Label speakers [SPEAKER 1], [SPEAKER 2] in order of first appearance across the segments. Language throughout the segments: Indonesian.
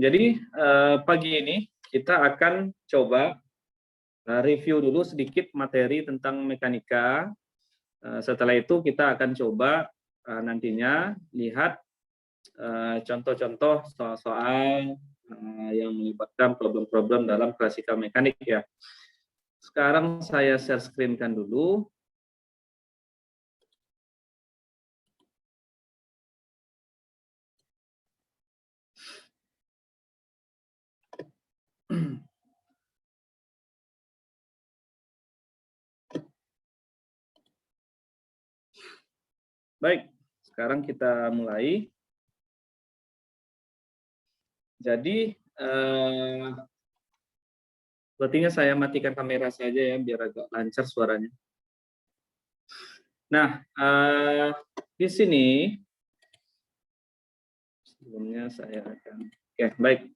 [SPEAKER 1] Jadi pagi ini kita akan coba review dulu sedikit materi tentang mekanika. Setelah itu kita akan coba nantinya lihat contoh-contoh soal-soal yang melibatkan problem-problem dalam klasikal mekanik ya. Sekarang saya share screen-kan dulu. Baik, sekarang kita mulai. Jadi sepertinya saya matikan kamera saja ya biar agak lancar suaranya. Nah, di sini sebelumnya saya akan baik.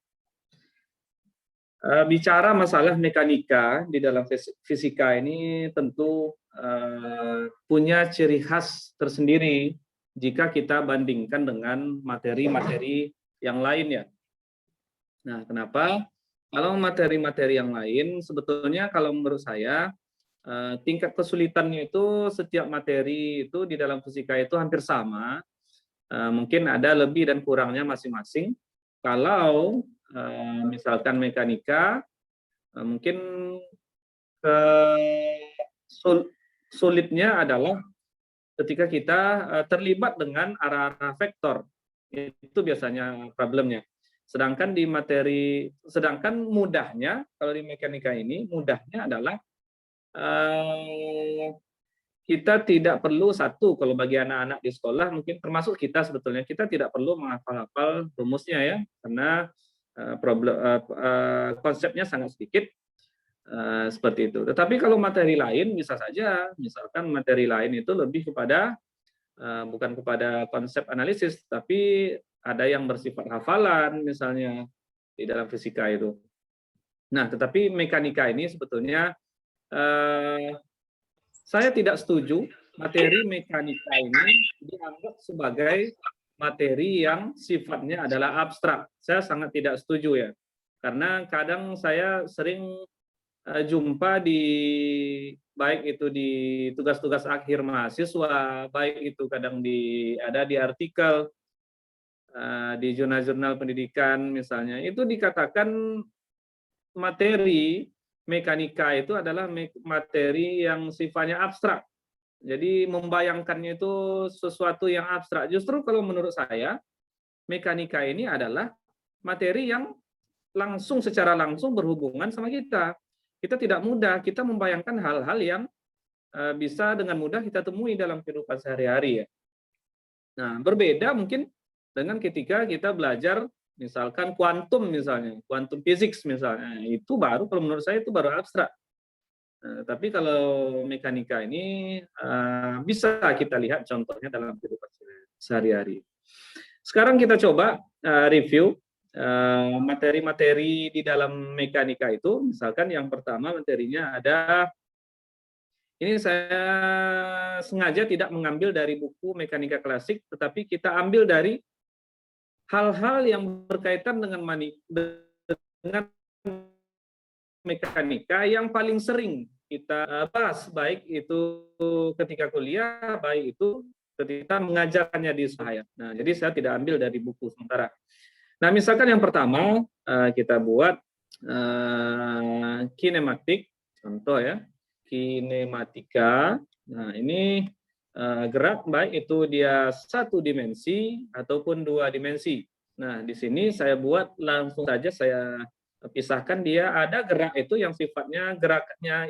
[SPEAKER 1] Bicara masalah mekanika di dalam fisika ini tentu punya ciri khas tersendiri jika kita bandingkan dengan materi-materi yang lain ya. Nah, kenapa? Kalau materi-materi yang lain sebetulnya kalau menurut saya tingkat kesulitannya itu setiap materi itu di dalam fisika itu hampir sama. Mungkin ada lebih dan kurangnya masing-masing. Kalau misalkan mekanika, mungkin sulitnya adalah ketika kita terlibat dengan arah-arah vektor. Itu biasanya problemnya. Sedangkan mudahnya kalau di mekanika ini mudahnya adalah kita tidak perlu kalau bagi anak-anak di sekolah mungkin termasuk kita sebetulnya kita tidak perlu menghafal-hafal rumusnya ya karena konsepnya sangat sedikit seperti itu. Tetapi kalau materi lain bisa saja misalkan materi lain itu lebih kepada bukan kepada konsep analisis tapi ada yang bersifat hafalan misalnya di dalam fisika itu. Nah, tetapi mekanika ini sebetulnya saya tidak setuju materi mekanika ini dianggap sebagai materi yang sifatnya adalah abstrak. Saya sangat tidak setuju ya. Karena kadang saya sering jumpa baik itu di tugas-tugas akhir mahasiswa, baik itu kadang ada di artikel di jurnal-jurnal pendidikan misalnya, itu dikatakan materi mekanika itu adalah materi yang sifatnya abstrak. Jadi membayangkannya itu sesuatu yang abstrak. Justru kalau menurut saya, mekanika ini adalah materi yang secara langsung berhubungan sama kita. Kita tidak mudah, kita membayangkan hal-hal yang bisa dengan mudah kita temui dalam kehidupan sehari-hari ya. Nah, berbeda mungkin dengan ketika kita belajar misalkan kuantum misalnya, kuantum physics misalnya, itu baru kalau menurut saya itu baru abstrak. Tapi kalau mekanika ini bisa kita lihat contohnya dalam kehidupan sehari-hari. Sekarang kita coba review materi-materi di dalam mekanika itu. Misalkan yang pertama materinya ada, ini saya sengaja tidak mengambil dari buku mekanika klasik, tetapi kita ambil dari hal-hal yang berkaitan dengan mekanika yang paling sering kita bahas, baik itu ketika kuliah, baik itu ketika mengajarkannya di sekolah. Nah, jadi saya tidak ambil dari buku sementara. Nah, misalkan yang pertama kita buat kinematik, contoh ya, kinematika. Nah, ini gerak baik itu dia 1 dimensi ataupun 2 dimensi. Nah, di sini saya buat langsung saja saya pisahkan dia ada gerak itu yang sifatnya geraknya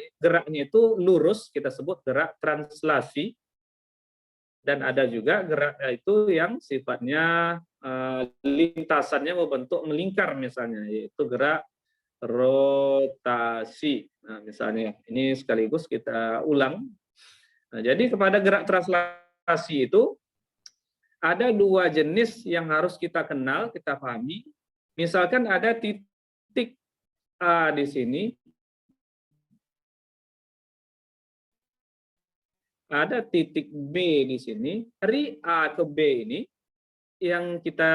[SPEAKER 1] itu lurus, kita sebut gerak translasi, dan ada juga gerak itu yang sifatnya lintasannya membentuk melingkar misalnya, yaitu gerak rotasi. Nah, misalnya ini sekaligus kita ulang. Nah, jadi kepada gerak translasi itu ada 2 jenis yang harus kita kenal, kita pahami. Misalkan ada titik A di sini, ada titik B di sini, dari A ke B ini yang kita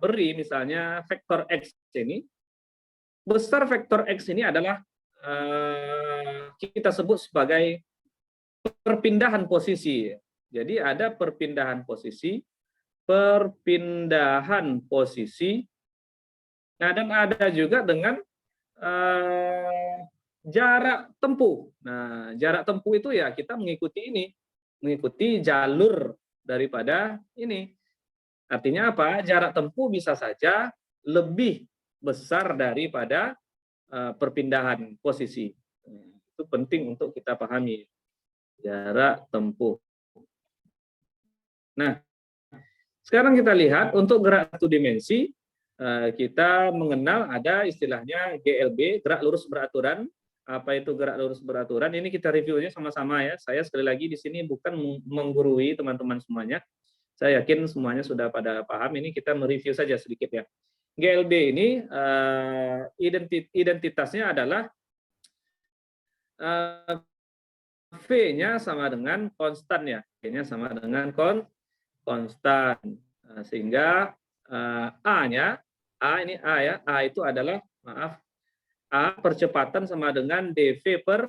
[SPEAKER 1] beri, misalnya vektor X ini, besar vektor X ini adalah kita sebut sebagai perpindahan posisi. Jadi ada perpindahan posisi, nah dan ada juga dengan jarak tempuh. Nah, jarak tempuh itu ya kita mengikuti jalur daripada ini. Artinya apa? Jarak tempuh bisa saja lebih besar daripada perpindahan posisi. Itu penting untuk kita pahami. Jarak tempuh. Nah, sekarang kita lihat untuk gerak satu dimensi, kita mengenal ada istilahnya GLB, gerak lurus beraturan. Apa itu gerak lurus beraturan? Ini kita reviewnya sama-sama ya. Saya sekali lagi di sini bukan menggurui teman-teman semuanya. Saya yakin semuanya sudah pada paham. Ini kita mereview saja sedikit ya. GLB ini identitasnya adalah V-nya sama dengan konstan ya. V-nya sama dengan konstan. Sehingga A-nya, ini A ya, A itu adalah, maaf, A percepatan sama dengan dV per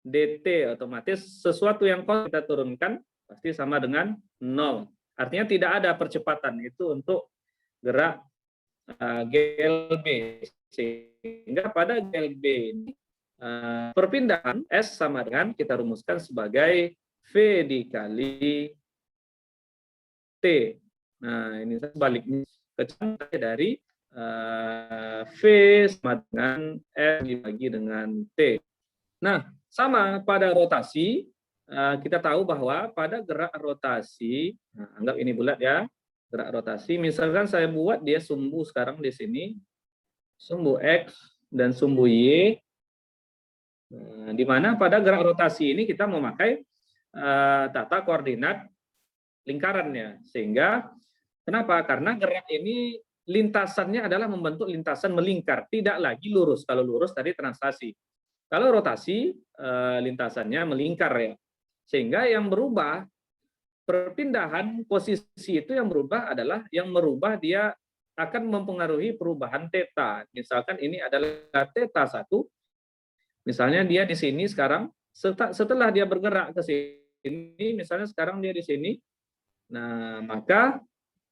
[SPEAKER 1] dt, otomatis sesuatu yang kita turunkan pasti sama dengan 0. Artinya tidak ada percepatan, itu untuk gerak GLB. Sehingga pada GLB ini perpindahan S sama dengan kita rumuskan sebagai V dikali T. Nah, ini sebaliknya kecenderungan dari V sama dengan S dibagi dengan T. Nah, sama pada rotasi, kita tahu bahwa pada gerak rotasi, anggap ini bulat ya, gerak rotasi, misalkan saya buat dia sumbu sekarang di sini, sumbu X dan sumbu Y, di mana pada gerak rotasi ini kita memakai tata koordinat lingkarannya. Sehingga, kenapa? Karena gerak ini lintasannya adalah membentuk lintasan melingkar, tidak lagi lurus. Kalau lurus tadi translasi. Kalau rotasi, lintasannya melingkar ya. Sehingga yang berubah, perpindahan posisi itu yang berubah adalah, yang merubah dia akan mempengaruhi perubahan theta. Misalkan ini adalah theta 1, misalnya dia di sini sekarang, setelah dia bergerak ke sini, misalnya sekarang dia di sini, nah maka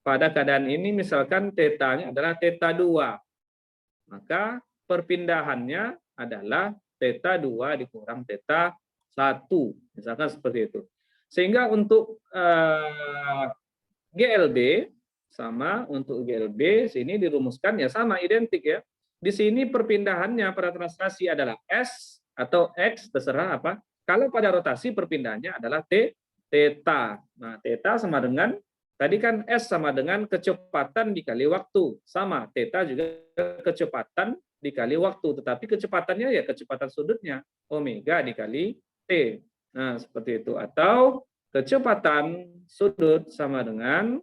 [SPEAKER 1] pada keadaan ini misalkan theta-nya adalah theta 2, maka perpindahannya adalah theta 2 dikurang theta 1, misalkan seperti itu. Sehingga untuk GLB sama, untuk GLB sini dirumuskan ya sama, identik ya. Di sini perpindahannya pada translasi adalah S atau X, terserah apa. Kalau pada rotasi perpindahannya adalah theta. Nah, theta sama dengan, tadi kan S sama dengan kecepatan dikali waktu. Sama, theta juga kecepatan dikali waktu, tetapi kecepatannya ya kecepatan sudutnya, omega dikali T. Nah, seperti itu. Atau kecepatan sudut sama dengan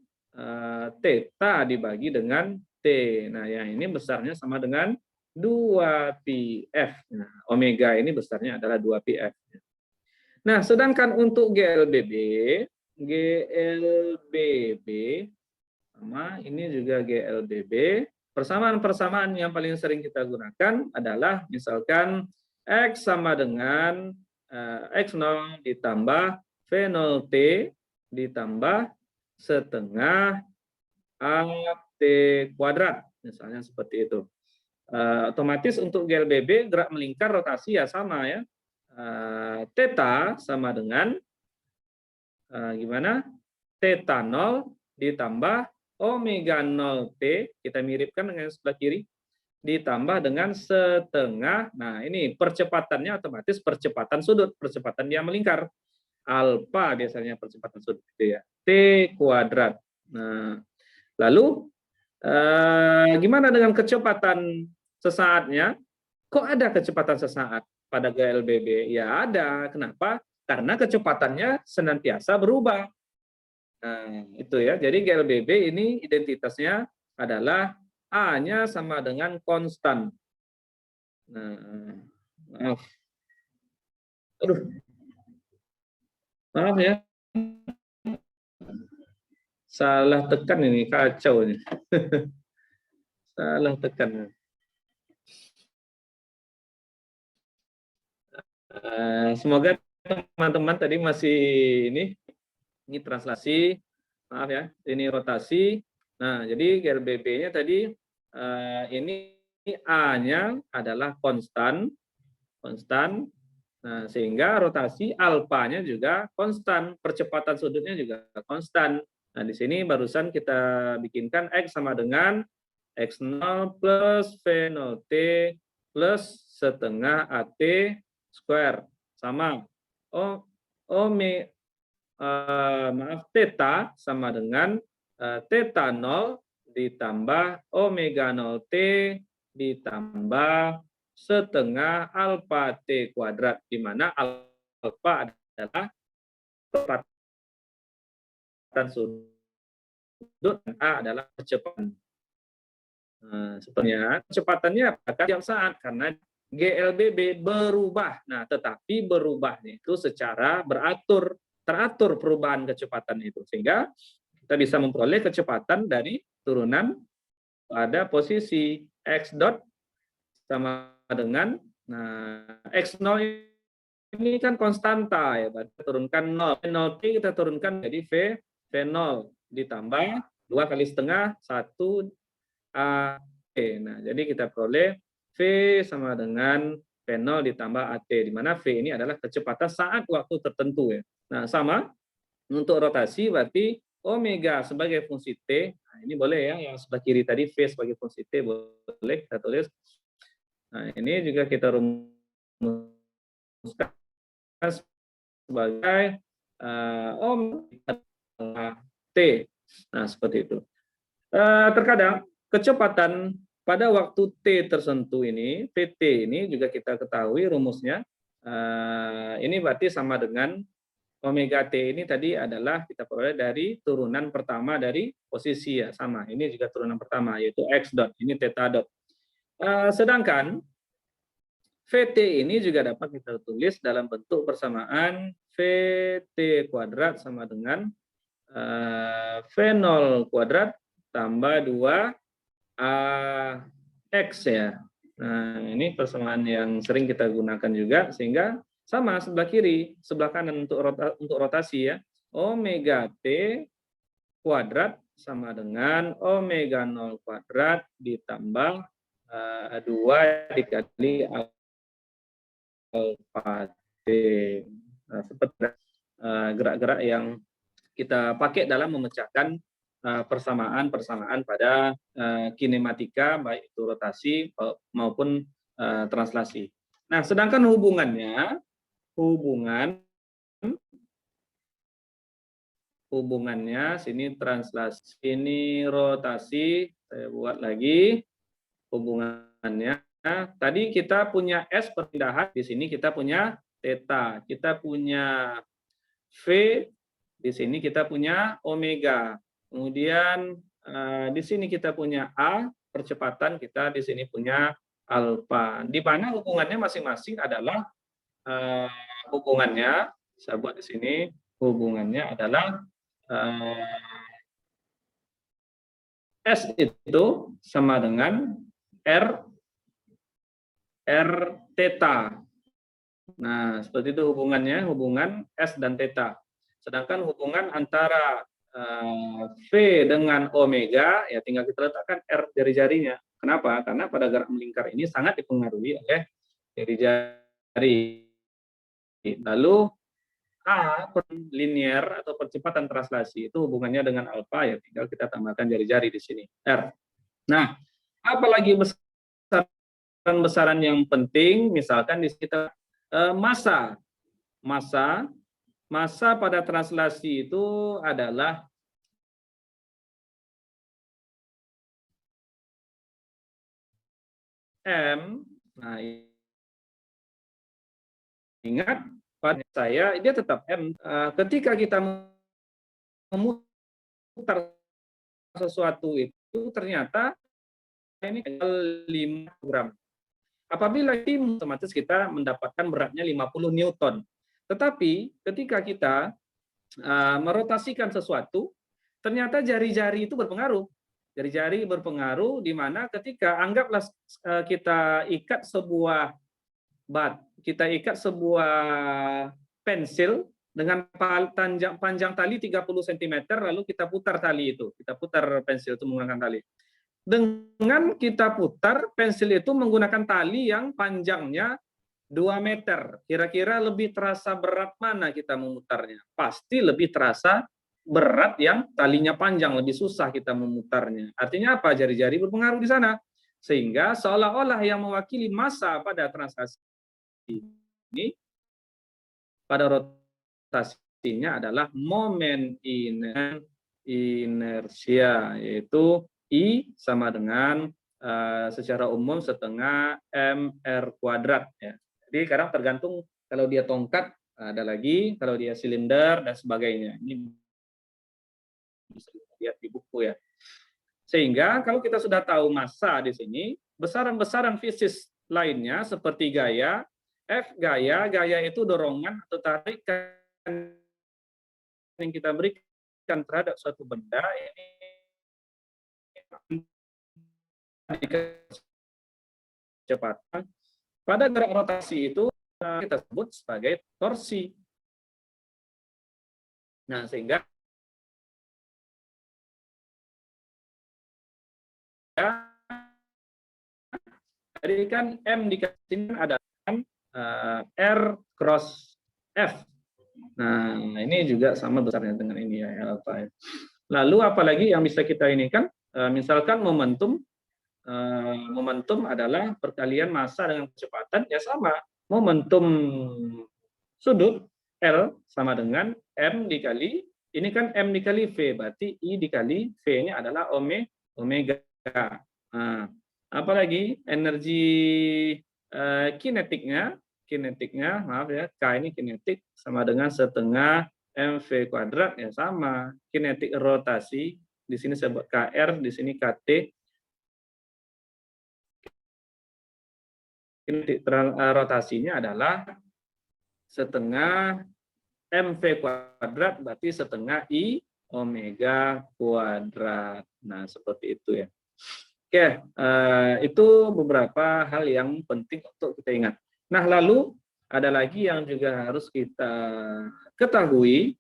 [SPEAKER 1] theta dibagi dengan T. Nah, yang ini besarnya sama dengan 2πf. Nah, omega ini besarnya adalah 2πf. Nah, sedangkan untuk GLBB sama ini juga GLBB. Persamaan-persamaan yang paling sering kita gunakan adalah misalkan X sama dengan X0 ditambah V0T ditambah setengah AT kuadrat. Misalnya seperti itu. Otomatis untuk GLBB gerak melingkar rotasi ya sama ya. Theta sama dengan gimana? Theta 0 ditambah omega 0T, kita miripkan dengan sebelah kiri, ditambah dengan setengah, nah ini percepatannya otomatis percepatan sudut, percepatan dia melingkar. Alfa biasanya percepatan sudut itu ya, T kuadrat. Nah, lalu gimana dengan kecepatan sesaatnya? Kok ada kecepatan sesaat pada GLBB? Ya ada, kenapa? Karena kecepatannya senantiasa berubah. Nah, itu ya. Jadi GLBB ini identitasnya adalah A-nya sama dengan konstan. Nah, maaf. Aduh. Maaf ya. Salah tekan ini, kacau ini. Salah tekan. Semoga teman-teman tadi masih ini translasi, maaf ya, ini rotasi. Nah, jadi GLBB-nya tadi ini A-nya adalah konstan. Nah, sehingga rotasi alfanya juga konstan, percepatan sudutnya juga konstan. Nah, di sini barusan kita bikinkan X sama dengan X0 plus V0T plus setengah AT square sama maaf, theta sama dengan theta 0 ditambah omega 0T ditambah setengah alfa T kuadrat, di mana alfa adalah kecepatan sudut dan A adalah kecepatan. Sebenarnya kecepatannya akan tiap saat karena GLBB berubah. Nah, tetapi berubahnya itu secara teratur perubahan kecepatan itu, sehingga kita bisa memperoleh kecepatan dari turunan pada posisi x dot sama dengan x0 ini kan konstanta ya, turunkan 0. 0 kita turunkan jadi V0 ditambah 2 kali setengah 1 AT. Nah, jadi kita peroleh V sama dengan V0 ditambah AT, di mana V ini adalah kecepatan saat waktu tertentu ya. Nah, sama untuk rotasi berarti omega sebagai fungsi T. Nah, ini boleh ya, yang sebelah kiri tadi V sebagai fungsi T boleh kita tulis. Nah, ini juga kita rumuskan sebagai omega T. Nah, seperti itu. Terkadang kecepatan pada waktu T tertentu ini, Tt ini juga kita ketahui rumusnya. Ini berarti sama dengan omega T ini tadi adalah kita peroleh dari turunan pertama dari posisi ya, sama. Ini juga turunan pertama yaitu x dot, ini theta dot. Sedangkan VT ini juga dapat kita tulis dalam bentuk persamaan VT kuadrat sama dengan V0 kuadrat tambah 2 AX ya. Nah, ini persamaan yang sering kita gunakan juga, sehingga sama sebelah kiri, sebelah kanan untuk rotasi ya. Omega T kuadrat sama dengan omega 0 kuadrat ditambah 2 dikali alfa T. Nah, seperti gerak-gerak yang kita pakai dalam memecahkan persamaan-persamaan pada kinematika, baik itu rotasi maupun translasi. Nah, sedangkan hubungannya sini translasi, ini rotasi, saya buat lagi hubungannya. Tadi kita punya S perpindahan, di sini kita punya theta, kita punya V, di sini kita punya omega. Kemudian di sini kita punya A, percepatan, kita di sini punya alfa. Di mana hubungannya masing-masing adalah hubungannya, saya buat di sini, hubungannya adalah S itu sama dengan R theta. Nah, seperti itu hubungannya, hubungan S dan theta. Sedangkan hubungan antara V dengan omega, ya tinggal kita letakkan R jari-jarinya. Kenapa? Karena pada gerak melingkar ini sangat dipengaruhi oleh jari-jari. Lalu A linear atau percepatan translasi itu hubungannya dengan alfa, ya tinggal kita tambahkan jari-jari di sini, R. Nah, apalagi besaran yang penting, misalkan di sekitar massa pada translasi itu adalah M. Nah, ingat pada saya dia tetap M. Ketika kita memutar sesuatu itu ternyata ini 5 gram. Apabila tim otomatis kita mendapatkan beratnya 50 Newton. Tetapi ketika kita merotasikan sesuatu, ternyata jari-jari itu berpengaruh. Jari-jari berpengaruh di mana ketika anggaplah kita ikat sebuah pensil dengan panjang tali 30 cm, lalu kita putar tali itu, kita putar pensil itu menggunakan tali. Dengan kita putar pensil itu menggunakan tali yang panjangnya 2 meter, kira-kira lebih terasa berat mana kita memutarnya? Pasti lebih terasa berat yang talinya panjang, lebih susah kita memutarnya. Artinya apa? Jari-jari berpengaruh di sana. Sehingga seolah-olah yang mewakili massa pada transaksi ini, pada rotasinya adalah momen inersia, yaitu I sama dengan secara umum setengah mr kuadrat. Ya. Jadi kadang tergantung kalau dia tongkat, ada lagi, kalau dia silinder, dan sebagainya. Ini bisa lihat di buku ya. Sehingga kalau kita sudah tahu massa di sini, besaran-besaran fisik lainnya seperti gaya, F gaya itu dorongan atau tarikan yang kita berikan terhadap suatu benda ini kecepatan. Pada gerak rotasi itu kita sebut sebagai torsi. Nah, sehingga jadi kan M dikasih ada R cross F. Nah, ini juga sama besarnya dengan ini ya, alpha. Lalu apalagi yang bisa kita ini kan, misalkan momentum adalah perkalian massa dengan kecepatan, ya sama. Momentum sudut L sama dengan M dikali, ini kan M dikali V, berarti I dikali V-nya adalah omega. Nah, apalagi energi kinetiknya, maaf ya, K ini kinetik sama dengan setengah mv kuadrat, ya sama. Kinetik rotasi, di sini sebut KR, di sini KT. Kinetik rotasinya adalah setengah mv kuadrat, berarti setengah I omega kuadrat. Nah, seperti itu ya. Oke, itu beberapa hal yang penting untuk kita ingat. Nah, lalu ada lagi yang juga harus kita ketahui,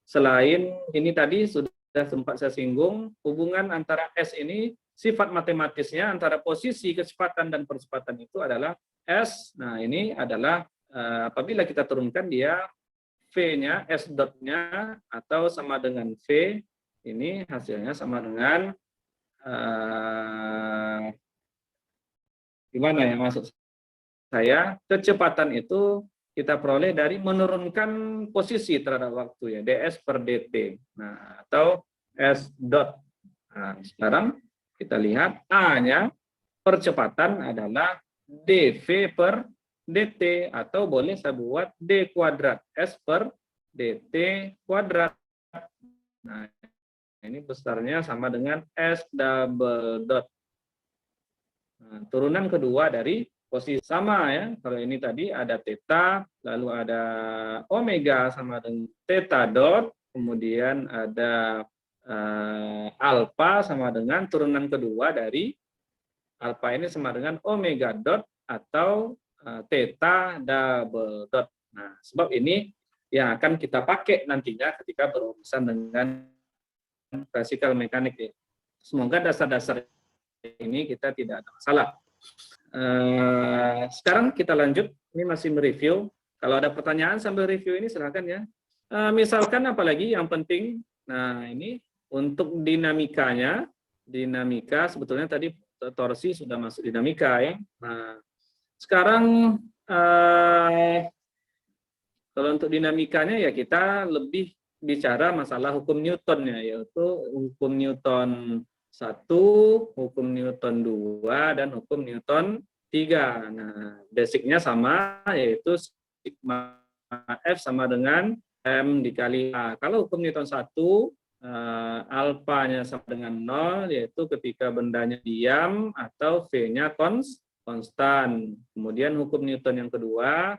[SPEAKER 1] selain ini tadi sudah sempat saya singgung, hubungan antara S ini, sifat matematisnya antara posisi, kecepatan, dan percepatan itu adalah S. Nah, ini adalah apabila kita turunkan dia, V-nya, S dot-nya, atau sama dengan V, ini hasilnya sama dengan gimana ya maksud saya, kecepatan itu kita peroleh dari menurunkan posisi terhadap waktu ya, ds per dt. Nah, atau S dot. Nah, sekarang kita lihat A-nya percepatan adalah dv per dt, atau boleh saya buat d kuadrat, S per dt kuadrat. Nah, ini besarnya sama dengan S double dot. Nah, turunan kedua dari posisi sama ya. Kalau ini tadi ada theta, lalu ada omega sama dengan theta dot, kemudian ada alpha sama dengan turunan kedua dari alpha ini sama dengan omega dot atau theta double dot. Nah, sebab ini yang akan kita pakai nantinya ketika berurusan dengan classical mekanik ya. Semoga dasar-dasar ini kita tidak ada masalah. Sekarang kita lanjut, ini masih mereview. Kalau ada pertanyaan sambil review ini silakan ya. Misalkan apalagi yang penting, nah ini untuk dinamikanya, dinamika sebetulnya tadi torsi sudah masuk dinamika ya. Nah, sekarang kalau untuk dinamikanya ya kita lebih bicara masalah hukum Newton ya, yaitu hukum Newton 1, hukum Newton 2, dan hukum Newton 3. Nah, basicnya sama, yaitu sigma F sama dengan M dikali A. Kalau hukum Newton 1, alfanya sama dengan 0, yaitu ketika bendanya diam atau V-nya konstan. Kemudian hukum Newton yang kedua,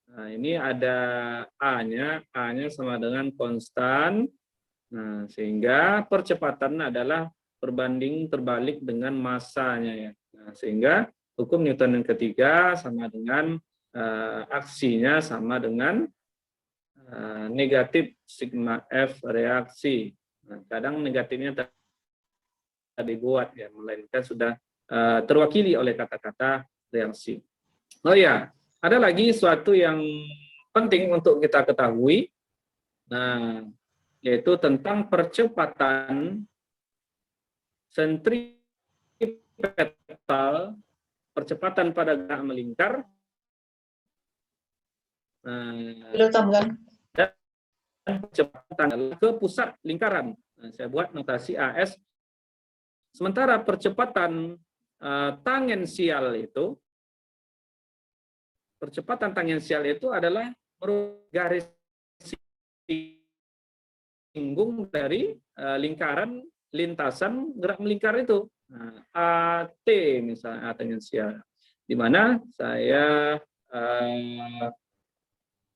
[SPEAKER 1] nah, ini ada A-nya sama dengan konstan, Nah, sehingga percepatan adalah berbanding terbalik dengan masanya ya. Nah, sehingga hukum Newton yang ketiga sama dengan aksinya sama dengan negatif sigma F reaksi. Nah, kadang negatifnya tadi buat ya, melainkan sudah terwakili oleh kata-kata reaksi. Oh ya, ada lagi suatu yang penting untuk kita ketahui, nah, yaitu tentang percepatan sentripetal, percepatan pada gerak melingkar, dan percepatan ke pusat lingkaran. Nah, saya buat notasi AS. Sementara percepatan tangensial itu, adalah garis singgung dari lingkaran lintasan gerak melingkar itu. Nah, AT misalnya, A tangensial. Di mana saya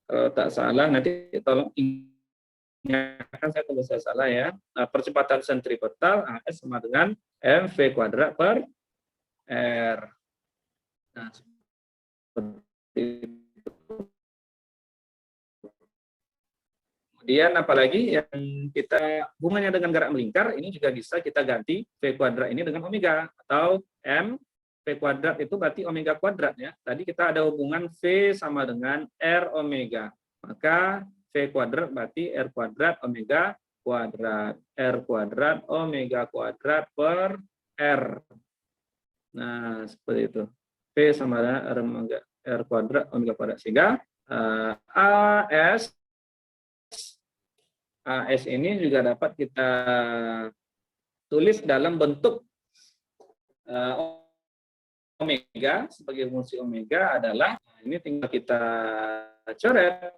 [SPEAKER 1] kalau tak salah nanti tolong ingatkan saya kalau saya salah ya. Nah, percepatan sentripetal AS sama dengan mv kuadrat per R. Nah, seperti itu. Kemudian apalagi yang kita hubungannya dengan gerak melingkar, ini juga bisa kita ganti V kuadrat ini dengan omega, atau M V kuadrat itu berarti omega kuadrat ya. Tadi kita ada hubungan V sama dengan R omega. Maka V kuadrat berarti R kuadrat omega kuadrat. R kuadrat omega kuadrat per R. Nah, seperti itu. V sama dengan R kuadrat omega kuadrat. Sehingga AS ini juga dapat kita tulis dalam bentuk omega, sebagai fungsi omega adalah, ini tinggal kita coret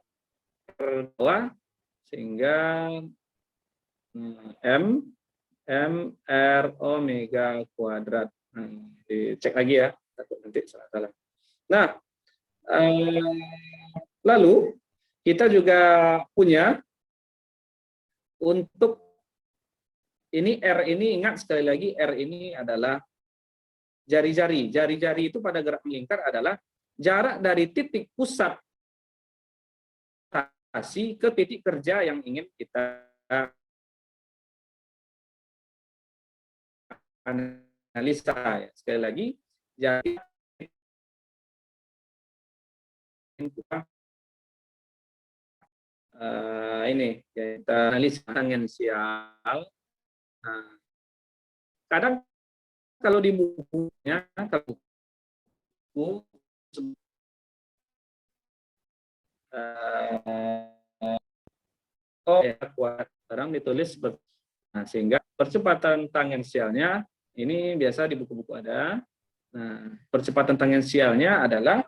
[SPEAKER 1] per bawah, sehingga M R omega kuadrat. Dicek lagi ya, takut nanti salah. Nah, lalu kita juga punya untuk ini R ini, ingat sekali lagi R ini adalah jari-jari. Jari-jari itu pada gerak melingkar adalah jarak dari titik pusat rotasi ke titik kerja yang ingin kita analisa. Sekali lagi, jari ini kita analisa tangensial. Nah, kadang kalau di bukunya, kalau buku kuat sekarang ditulis seperti, nah, sehingga percepatan tangensialnya ini biasa di buku-buku ada. Nah, percepatan tangensialnya adalah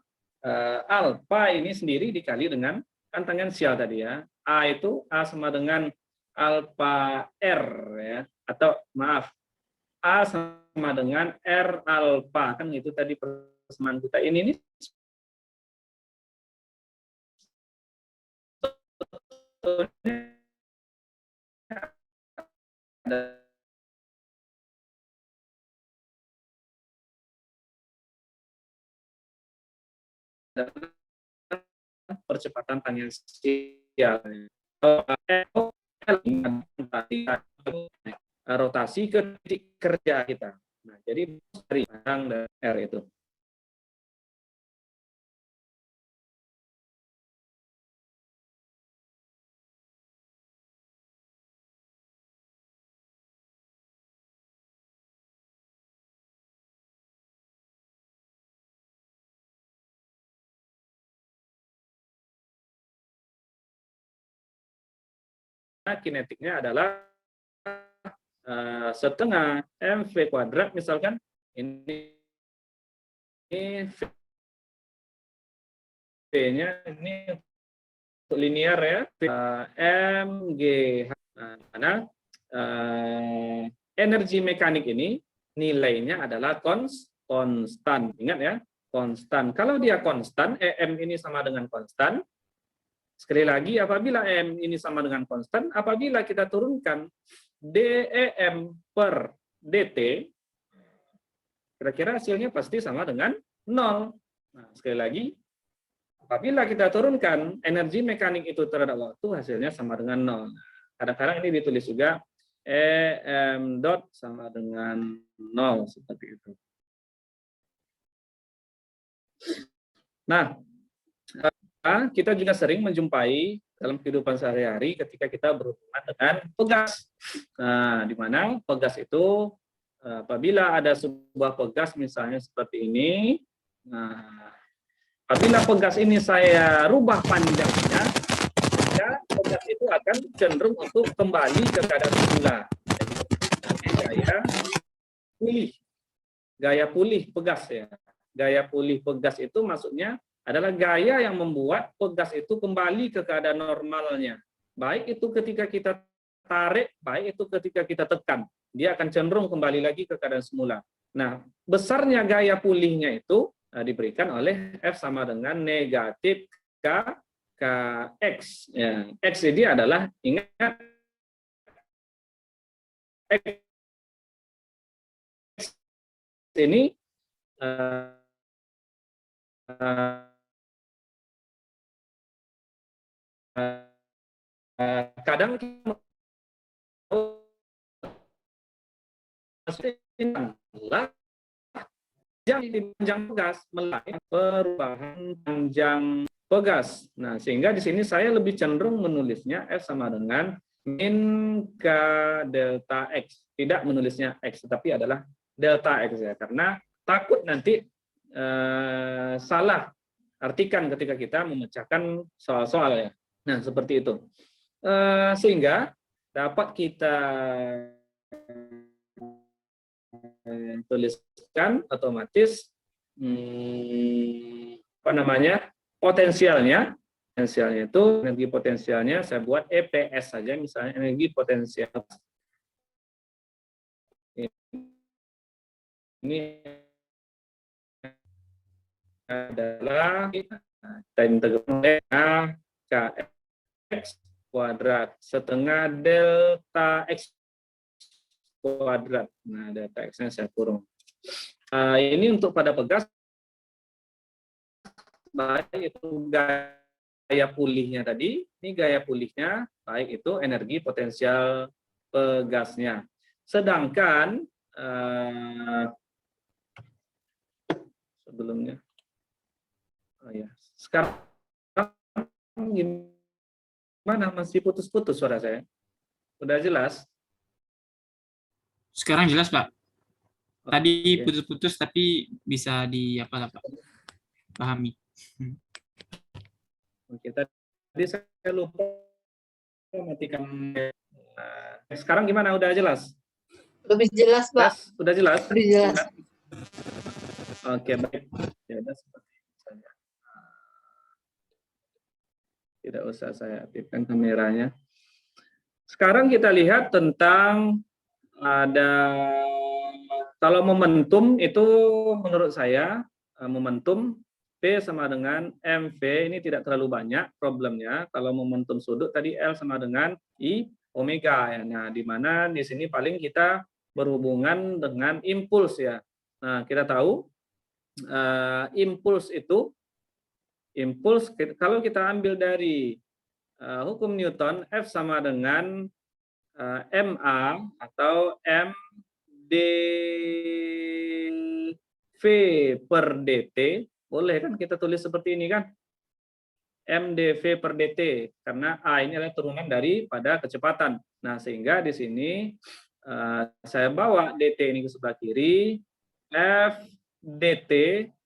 [SPEAKER 1] alfa ini sendiri dikali dengan kan tangensial tadi ya. A itu A sama dengan alfa R ya, atau maaf, A sama dengan R alfa, kan itu tadi persamaan kita. Ini percepatan tangensial. Rotasi ke titik kerja kita. Nah, jadi dari R itu. Kinetiknya adalah setengah mv kuadrat misalkan, ini V-nya ini linear ya, mg. Karena energi mekanik ini nilainya adalah konstan. Ingat ya, konstan. Kalau dia konstan, Em ini sama dengan konstan, Sekali lagi, apabila M ini sama dengan konstan, apabila kita turunkan DEM per DT, kira-kira hasilnya pasti sama dengan 0. Nah, sekali lagi, apabila kita turunkan energi mekanik itu terhadap waktu, hasilnya sama dengan 0. Kadang-kadang ini ditulis juga EM dot sama dengan 0, seperti itu. Nah, kita juga sering menjumpai dalam kehidupan sehari-hari ketika kita berhubungan dengan pegas. Nah, di mana pegas itu apabila ada sebuah pegas misalnya seperti ini, nah, apabila pegas ini saya rubah panjangnya, maka pegas itu akan cenderung untuk kembali ke keadaan semula. Jadi gaya pulih pegas ya. Gaya pulih pegas itu maksudnya adalah gaya yang membuat pegas itu kembali ke keadaan normalnya. Baik itu ketika kita tarik, baik itu ketika kita tekan. Dia akan cenderung kembali lagi ke keadaan semula. Nah, besarnya gaya pulihnya itu diberikan oleh F sama dengan negatif Kx. Ya, X ini adalah, ingat, X ini kadang panjang pegas melainkan perubahan panjang pegas. Nah, sehingga di sini saya lebih cenderung menulisnya F sama dengan min K delta X. Tidak menulisnya X, tetapi adalah delta X ya, karena takut nanti salah artikan ketika kita memecahkan soal-soal ya. Nah, seperti itu. Sehingga dapat kita tuliskan otomatis apa namanya, potensialnya itu energi potensialnya saya buat EPS saja, misalnya energi potensial ini adalah kita integrasi Kx kuadrat setengah delta X kuadrat. Nah, delta X-nya saya kurung. Ini untuk pada pegas, baik itu gaya pulihnya tadi, ini gaya pulihnya, baik itu energi potensial pegasnya. Sedangkan sebelumnya, sekarang gimana, masih putus-putus suara saya? Udah jelas?
[SPEAKER 2] Sekarang jelas, Pak. Tadi putus-putus tapi bisa Pak? Pahami.
[SPEAKER 1] Oke, tadi saya lupa matikan. Sekarang gimana? Udah jelas?
[SPEAKER 3] Lebih jelas, Pak.
[SPEAKER 1] Udah jelas?
[SPEAKER 3] Lebih jelas.
[SPEAKER 1] Oke, baik. Ya, seperti itu saja. Tidak usah saya aktifkan kameranya. Sekarang kita lihat tentang ada, kalau momentum itu menurut saya momentum P sama dengan MV ini tidak terlalu banyak problemnya. Kalau momentum sudut tadi L sama dengan I omega ya. Nah, di mana di sini paling kita berhubungan dengan impuls ya. Nah, kita tahu impuls kalau kita ambil dari hukum Newton, F sama dengan MA atau MdV per dt, boleh kan kita tulis seperti ini kan? MdV per dt, karena A ini adalah turunan daripada kecepatan. Nah, sehingga di sini saya bawa dt ini ke sebelah kiri, F dt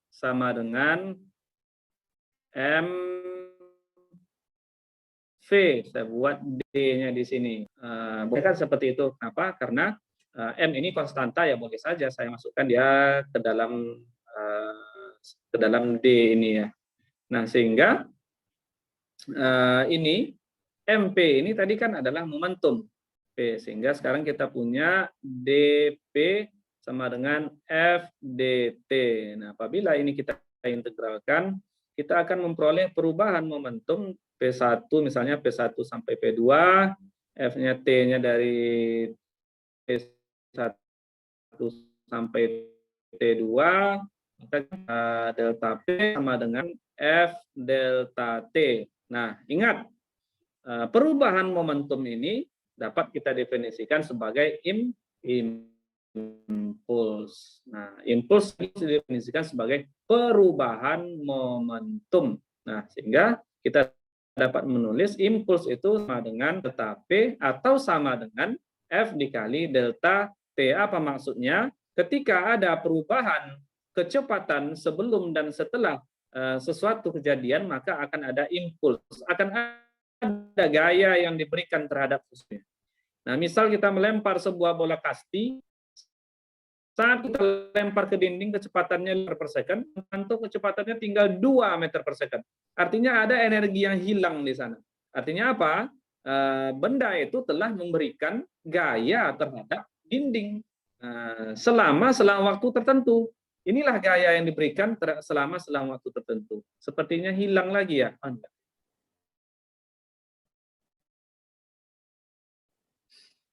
[SPEAKER 1] sama dengan V, saya buat D-nya di sini. Boleh kan seperti itu. Kenapa? Karena M ini konstanta ya, boleh saja saya masukkan dia ke dalam D ini ya. Nah, sehingga ini MP ini tadi kan adalah momentum P, sehingga sekarang kita punya dP sama dengan FDT. Nah, apabila ini kita integralkan, kita akan memperoleh perubahan momentum P P1 misalnya P1 sampai P2, F-nya T-nya dari P1 sampai T2, maka delta P sama dengan F delta T. Nah, ingat, perubahan momentum ini dapat kita definisikan sebagai impuls. Nah, impuls didefinisikan sebagai perubahan momentum. Nah, sehingga kita dapat menulis impuls itu sama dengan delta P atau sama dengan F dikali delta T. Apa maksudnya? Ketika ada perubahan kecepatan sebelum dan setelah sesuatu kejadian, maka akan ada impuls, akan ada gaya yang diberikan terhadap musuhnya. Nah, misal kita melempar sebuah bola kasti, saat kita lempar ke dinding kecepatannya meter per second, untuk kecepatannya tinggal 2 meter per second. Artinya ada energi yang hilang di sana. Artinya apa? Benda itu telah memberikan gaya terhadap dinding selama waktu tertentu. Inilah gaya yang diberikan selama waktu tertentu. Sepertinya hilang lagi ya.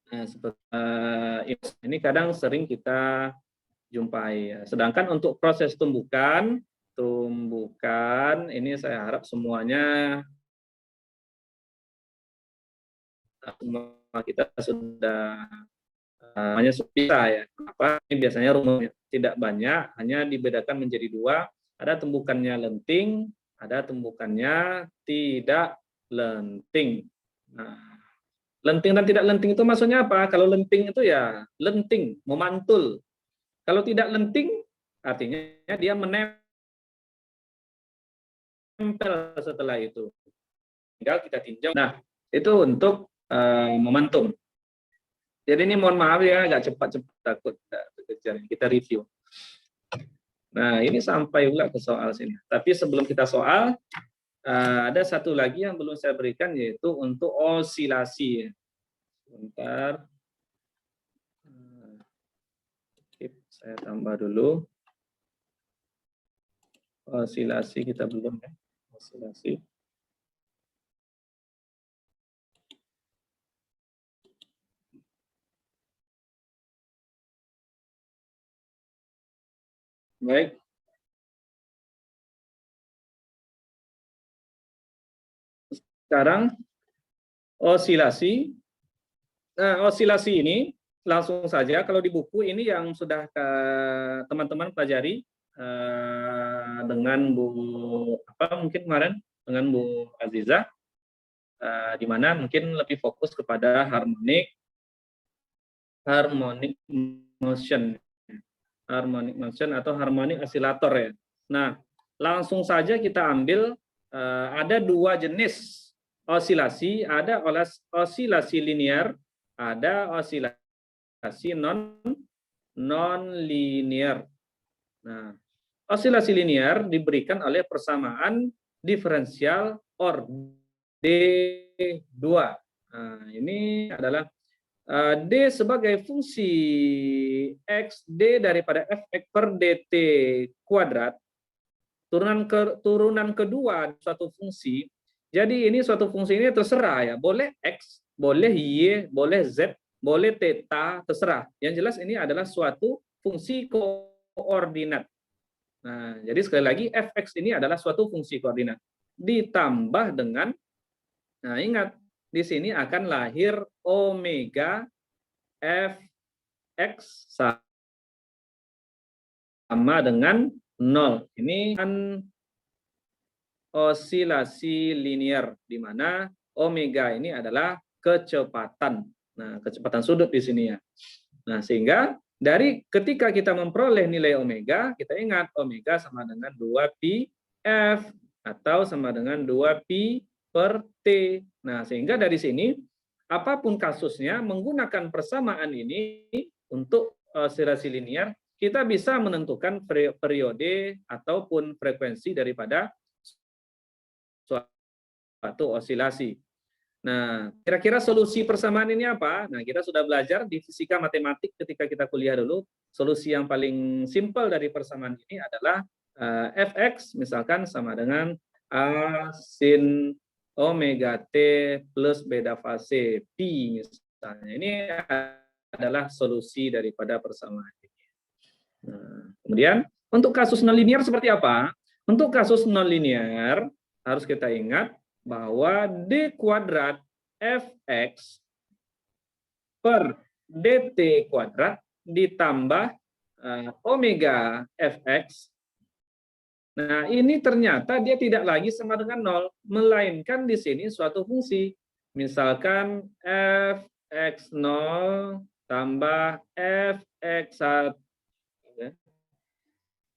[SPEAKER 1] Nah, ini kadang sering kita jumpai. Sedangkan untuk proses tumbukan ini saya harap semuanya kita sudah hanya bisa ya. Apa ini biasanya rumusnya tidak banyak, hanya dibedakan menjadi 2. Ada tumbukannya lenting, ada tumbukannya tidak lenting. Nah, lenting dan tidak lenting itu maksudnya apa? Kalau lenting itu ya lenting, memantul. Kalau tidak lenting, artinya dia menempel setelah itu. Tinggal kita tinjau. Nah, itu untuk momentum. Jadi ini mohon maaf ya, agak cepat-cepat, takut kejar. Kita review. Nah, ini sampai pula ke soal sini. Tapi sebelum kita soal, ada satu lagi yang belum saya berikan, yaitu untuk osilasi. Sebentar. Saya tambah dulu. Osilasi kita belum ya. Osilasi. Baik. Sekarang osilasi. Nah, osilasi ini langsung saja kalau di buku ini yang sudah teman-teman pelajari dengan Bu mungkin kemarin dengan Bu Aziza, di mana mungkin lebih fokus kepada harmonic motion atau harmonic oscillator ya. Nah, langsung saja kita ambil ada 2 jenis osilasi, ada osilasi linear, ada osilasi non-linear. Nah, osilasi linear diberikan oleh persamaan diferensial or D2. Nah, ini adalah D sebagai fungsi X, D daripada Fx per dt kuadrat, turunan kedua suatu fungsi. Jadi ini suatu fungsi ini terserah ya, boleh X, boleh Y, boleh Z, boleh theta, terserah. Yang jelas ini adalah suatu fungsi koordinat. Nah, jadi sekali lagi Fx ini adalah suatu fungsi koordinat. Ditambah dengan, nah ingat, di sini akan lahir omega Fx sama dengan 0. Ini kan osilasi linear, di mana omega ini adalah kecepatan. Nah, kecepatan sudut di sini ya. Nah, sehingga dari ketika kita memperoleh nilai omega, kita ingat omega sama dengan 2pi F atau sama dengan 2pi per T. Nah, sehingga dari sini apapun kasusnya menggunakan persamaan ini untuk osilasi linear, kita bisa menentukan periode ataupun frekuensi daripada suatu osilasi. Nah, kira-kira solusi persamaan ini apa? Nah, kita sudah belajar di fisika matematik ketika kita kuliah dulu. Solusi yang paling simpel dari persamaan ini adalah Fx misalkan sama dengan A sin omega T plus beta fase pi misalnya. Ini adalah solusi daripada persamaan ini. Nah, kemudian untuk kasus nonlinear seperti apa? Untuk kasus nonlinear harus kita ingat bahwa D kuadrat Fx per dt kuadrat ditambah omega Fx. Nah, ini ternyata dia tidak lagi sama dengan 0, melainkan di sini suatu fungsi. Misalkan Fx0 tambah Fx1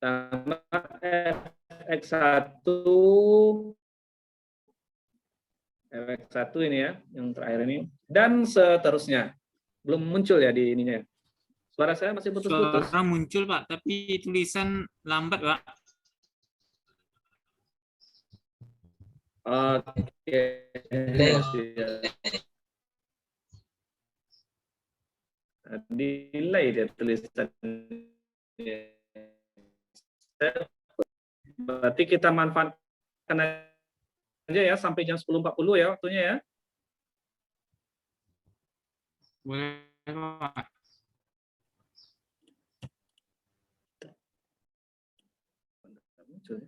[SPEAKER 1] tambah Fx1 Fx1 ini ya, yang terakhir ini, dan seterusnya. Belum muncul ya di ininya. Suara saya masih putus-putus.
[SPEAKER 2] Suara muncul, Pak, tapi tulisan lambat, Pak.
[SPEAKER 1] Oke. Delay dia tulisan. Berarti kita manfaatkan aja ya sampai jam 10.40 ya waktunya ya.
[SPEAKER 2] Boleh, Pak.
[SPEAKER 1] Muncul.